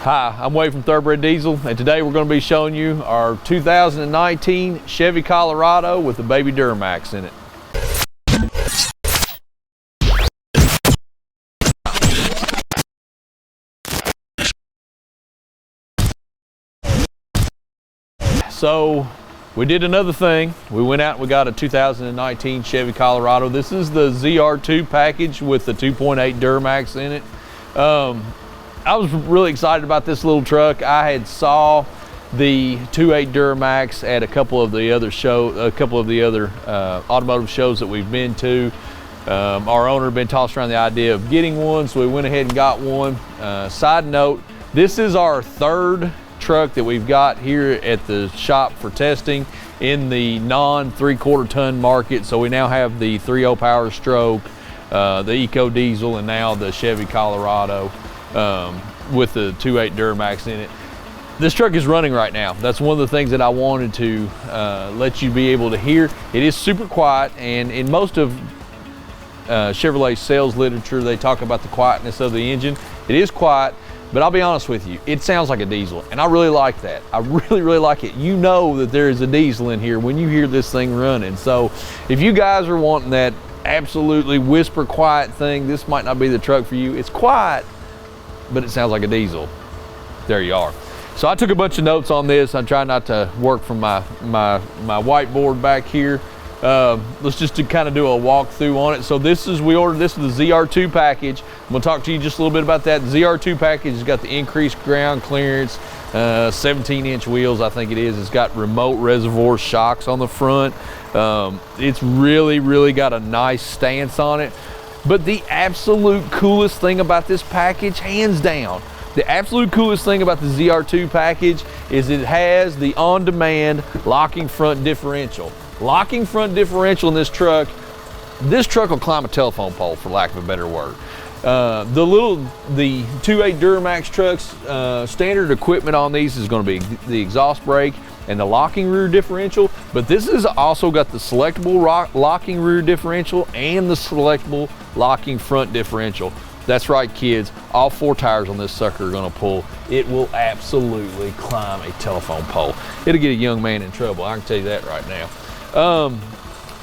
Hi, I'm Wade from Thoroughbred Diesel, and today we're going to be showing you our 2019 Chevy Colorado with the baby Duramax in it. So we did another thing. We went out and we got a 2019 Chevy Colorado. This is the ZR2 package with the 2.8 Duramax in it. I was really excited about this little truck. I had saw the 2.8 Duramax at a couple of the other automotive shows that we've been to. Our owner had been tossed around the idea of getting one, so we went ahead and got one. Side note, this is our third truck that we've got here at the shop for testing in the non 3/4 ton market. So we now have the 3.0 Power Stroke, the Eco Diesel, and now the Chevy Colorado with the 2.8 Duramax in it. This truck is running right now. That's one of the things that I wanted to let you be able to hear. It is super quiet, and in most of Chevrolet sales literature, they talk about the quietness of the engine. It is quiet, but I'll be honest with you, it sounds like a diesel, and I really like that. I really like it. You know that there is a diesel in here when you hear this thing running. So if you guys are wanting that absolutely whisper quiet thing, this might not be the truck for you. It's quiet, but it sounds like a diesel. There you are. So I took a bunch of notes on this. I'm trying not to work from my whiteboard back here. Let's just kind of do a walkthrough on it. So we ordered this with the ZR2 package. I'm gonna talk to you just a little bit about that. The ZR2 package has got the increased ground clearance, 17-inch wheels, I think it is. It's got remote reservoir shocks on the front. It's really got a nice stance on it. But the absolute coolest thing about this package, hands down, the absolute coolest thing about the ZR2 package is it has the on-demand locking front differential. Locking front differential in this truck will climb a telephone pole, for lack of a better word. The 2.8 Duramax trucks, standard equipment on these is going to be the exhaust brake and the locking rear differential, but this has also got the selectable locking rear differential and the selectable locking front differential. That's right, kids, all 4 tires on this sucker are going to pull. It will absolutely climb a telephone pole. It'll get a young man in trouble, I can tell you that right now.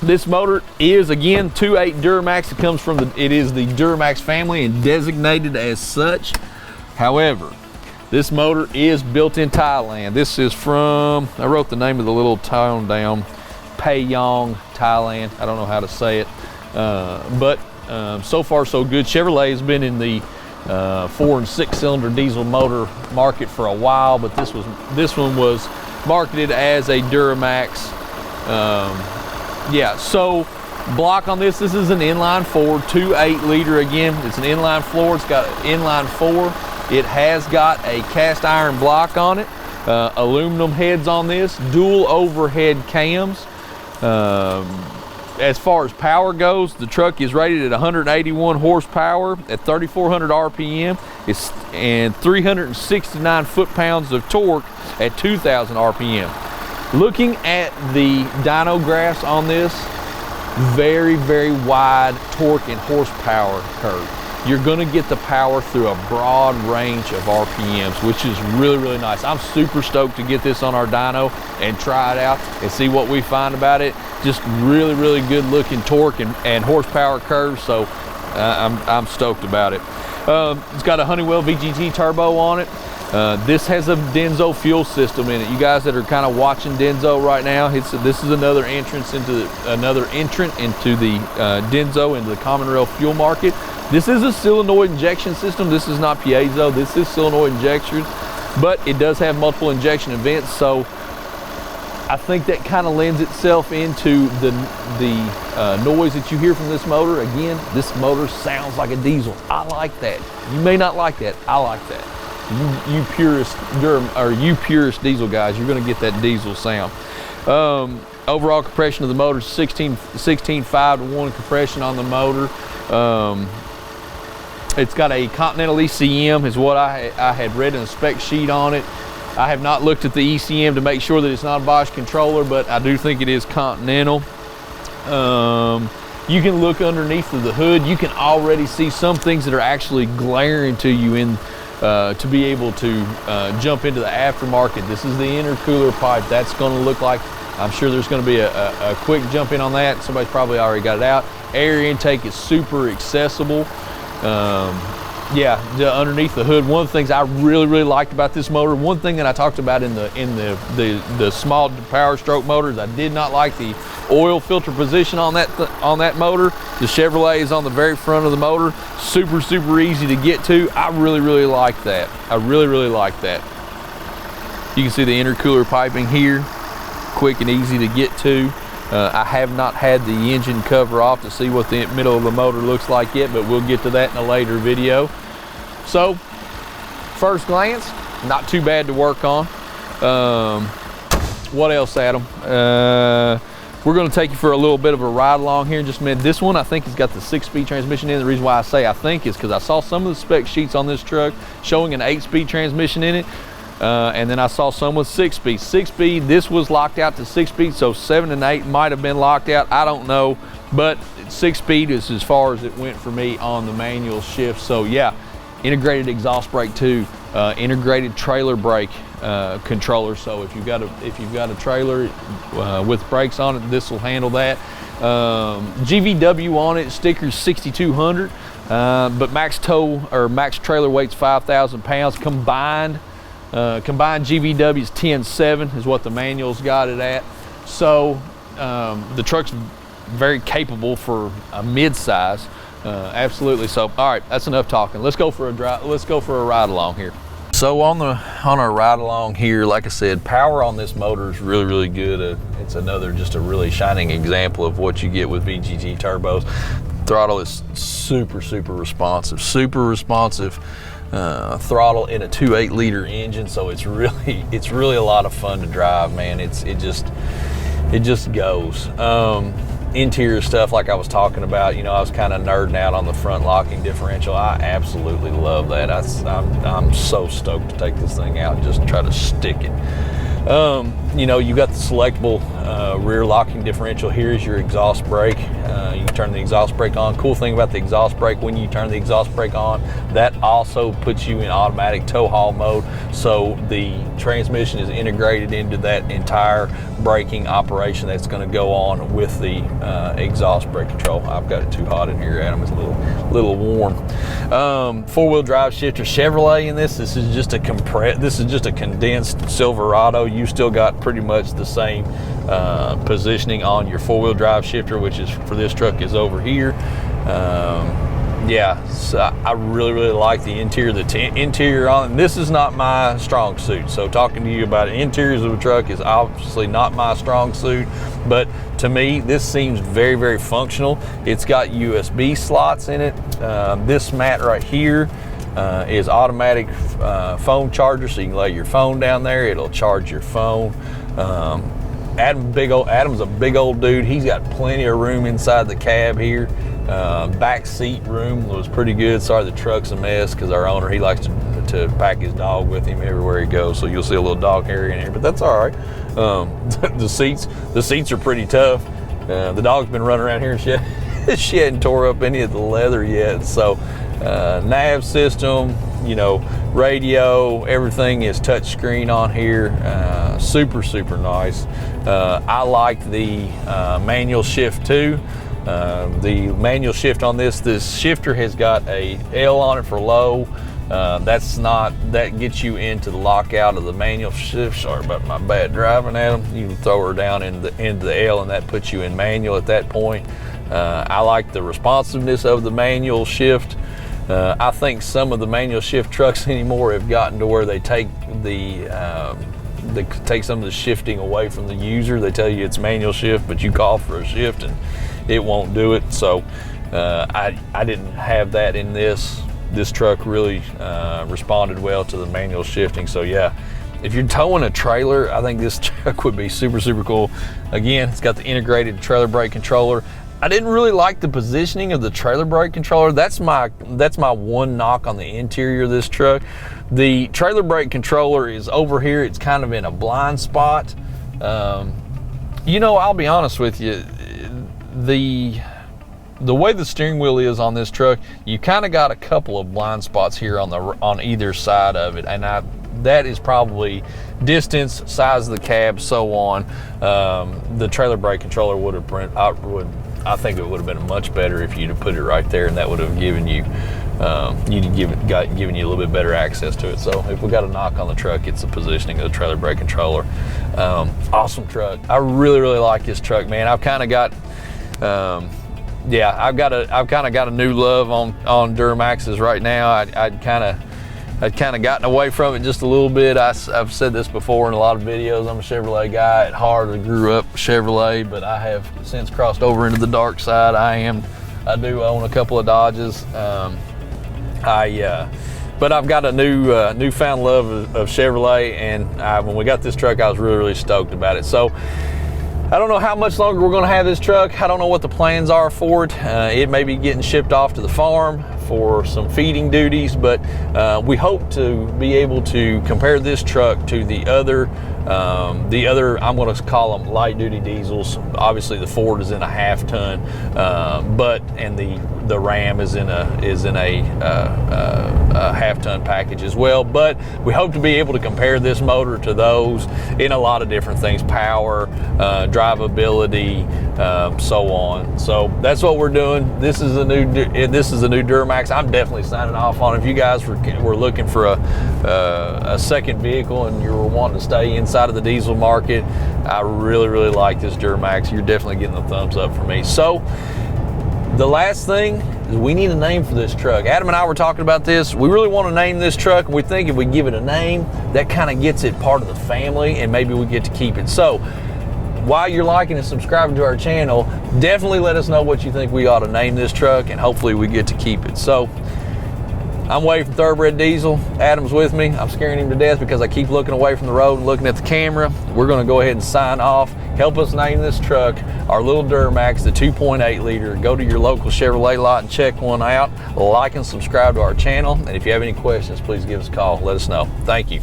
This motor is, again, 2.8 Duramax. It is the Duramax family and designated as such. However, this motor is built in Thailand. This is from, I wrote the name of the little town down, Payong, Thailand. I don't know how to say it, but so far so good. Chevrolet has been in the 4 and 6 cylinder diesel motor market for a while, but this one was marketed as a Duramax. Yeah, so block on this is an inline 4, 2.8 liter. Again, it's an inline floor. It's got an inline 4. It has got a cast iron block on it, aluminum heads on this, dual overhead cams. As far as power goes, the truck is rated at 181 horsepower at 3,400 RPM and 369 foot-pounds of torque at 2,000 RPM. Looking at the dyno graphs on this, very wide torque and horsepower curve. You're gonna get the power through a broad range of RPMs, which is really nice. I'm super stoked to get this on our dyno and try it out and see what we find about it. Just really good looking torque and horsepower curves, so I'm stoked about it. It's got a Honeywell VGT turbo on it. This has a Denso fuel system in it. You guys that are kind of watching Denso right now, this is another entrant into the Denso, into the common rail fuel market. This is a solenoid injection system. This is not piezo. This is solenoid injection, but it does have multiple injection events. So I think that kind of lends itself into the noise that you hear from this motor. Again, this motor sounds like a diesel. I like that. You may not like that. I like that. You purist diesel guys, you're going to get that diesel sound. Overall compression of the motor is 16.5 to 1 compression on the motor. It's got a Continental ECM is what I had read in the spec sheet on it. I have not looked at the ECM to make sure that it's not a Bosch controller, but I do think it is Continental. You can look underneath of the hood. You can already see some things that are actually glaring to you in to be able to jump into the aftermarket. This is the intercooler pipe. That's going to look like, I'm sure there's going to be a quick jump in on that. Somebody's probably already got it out. Air intake is super accessible. Yeah, underneath the hood, one of the things I really liked about this motor, one thing that I talked about in the small power stroke motors, I did not like the oil filter position on that motor. The Chevrolet is on the very front of the motor, super easy to get to. I really like that. I really like that. You can see the intercooler piping here, quick and easy to get to. I have not had the engine cover off to see what the middle of the motor looks like yet, but we'll get to that in a later video. So, first glance, not too bad to work on. What else, Adam? We're going to take you for a little bit of a ride along here in just a minute. This one, I think, has got the 6-speed transmission in it. The reason why I say I think is because I saw some of the spec sheets on this truck showing an 8-speed transmission in it. And then I saw some with 6-speed. 6-speed, this was locked out to 6-speed, so 7 and 8 might have been locked out. I don't know, but 6-speed is as far as it went for me on the manual shift. So yeah, integrated exhaust brake too, integrated trailer brake controller. So if you've got a trailer with brakes on it, this will handle that. GVW on it, sticker's 6,200, but max tow or max trailer weight's 5,000 pounds combined. Combined GVW is 10.7 is what the manual's got it at. So the truck's very capable for a mid-size, absolutely. So all right, that's enough talking. Let's go for a drive. Let's go for a ride along here. So on our ride along here, like I said, power on this motor is really good. It's another just a really shining example of what you get with VGT turbos. Throttle is super responsive, throttle in a 2.8 liter engine, so it's really a lot of fun to drive, man. It just goes. Interior stuff, like I was talking about, you know, I was kind of nerding out on the front locking differential. I absolutely love that. I'm so stoked to take this thing out and just try to stick it. You know, you got the selectable rear locking differential. Here's your exhaust brake. You can turn the exhaust brake on. Cool thing about the exhaust brake, when you turn the exhaust brake on, that also puts you in automatic tow haul mode. So the transmission is integrated into that entire braking operation that's going to go on with the exhaust brake control. I've got it too hot in here, Adam. It's a little warm. 4-wheel drive shifter, Chevrolet in this. This is just a condensed Silverado. You still got pretty much the same positioning on your 4-wheel drive shifter, which is for this truck is over here. Yeah, so I really like the interior. The interior on it. This is not my strong suit, so talking to you about interiors of a truck is obviously not my strong suit, but to me this seems very functional. It's got USB slots in it. This mat right here is automatic phone charger, so you can lay your phone down there, it'll charge your phone. Adam's a big old dude. He's got plenty of room inside the cab here. Back seat room was pretty good. Sorry, the truck's a mess because our owner, he likes to pack his dog with him everywhere he goes, so you'll see a little dog area in here, but that's all right. The seats are pretty tough. The dog's been running around here and she hadn't tore up any of the leather yet. So nav system, you know, radio, everything is touch screen on here. Super nice. I like the manual shift too. The manual shift on this shifter has got a L on it for low. That gets you into the lockout of the manual shift. Sorry about my bad driving, Adam. You can throw her down into the L and that puts you in manual at that point. I like the responsiveness of the manual shift. I think some of the manual shift trucks anymore have gotten to where they take some of the shifting away from the user. They tell you it's manual shift, but you call for a shift and it won't do it. So I didn't have that in this. This truck really responded well to the manual shifting. So yeah, if you're towing a trailer, I think this truck would be super cool. Again, it's got the integrated trailer brake controller. I didn't really like the positioning of the trailer brake controller. That's my one knock on the interior of this truck. The trailer brake controller is over here. It's kind of in a blind spot. You know, I'll be honest with you. the way the steering wheel is on this truck, you kind of got a couple of blind spots here on either side of it, and that is probably distance, size of the cab, so on. The trailer brake controller would have I think it would have been much better if you'd have put it right there, and that would have given you given you a little bit better access to it. So if we got a knock on the truck, it's the positioning of the trailer brake controller. Awesome truck. I really like this truck, man. I've kind of got I've kind of got a new love on Duramaxes right now. I'd kind of gotten away from it just a little bit. I've said this before in a lot of videos. I'm a Chevrolet guy at heart. I grew up Chevrolet, but I have since crossed over into the dark side. I do own a couple of Dodges. But I've got a newfound love of Chevrolet, and when we got this truck, I was really stoked about it. So I don't know how much longer we're going to have this truck. I don't know what the plans are for it. It may be getting shipped off to the farm for some feeding duties, but we hope to be able to compare this truck to the other I'm going to call them light duty diesels. Obviously the Ford is in a half ton, and the Ram is in a half ton package as well. But we hope to be able to compare this motor to those in a lot of different things: power, drivability, so on. So that's what we're doing. This is a new Duramax. I'm definitely signing off on it. If you guys were looking for a second vehicle and you were wanting to stay inside of the diesel market, I really like this Duramax. You're definitely getting the thumbs up for me. So the last thing is we need a name for this truck. Adam and I were talking about this. We really want to name this truck, and we think if we give it a name, that kind of gets it part of the family, and maybe we get to keep it. So while you're liking and subscribing to our channel, definitely let us know what you think we ought to name this truck, and hopefully we get to keep it. So I'm Wade from Thoroughbred Diesel. Adam's with me. I'm scaring him to death because I keep looking away from the road and looking at the camera. We're going to go ahead and sign off. Help us name this truck, our little Duramax, the 2.8 liter. Go to your local Chevrolet lot and check one out. Like and subscribe to our channel. And if you have any questions, please give us a call. Let us know. Thank you.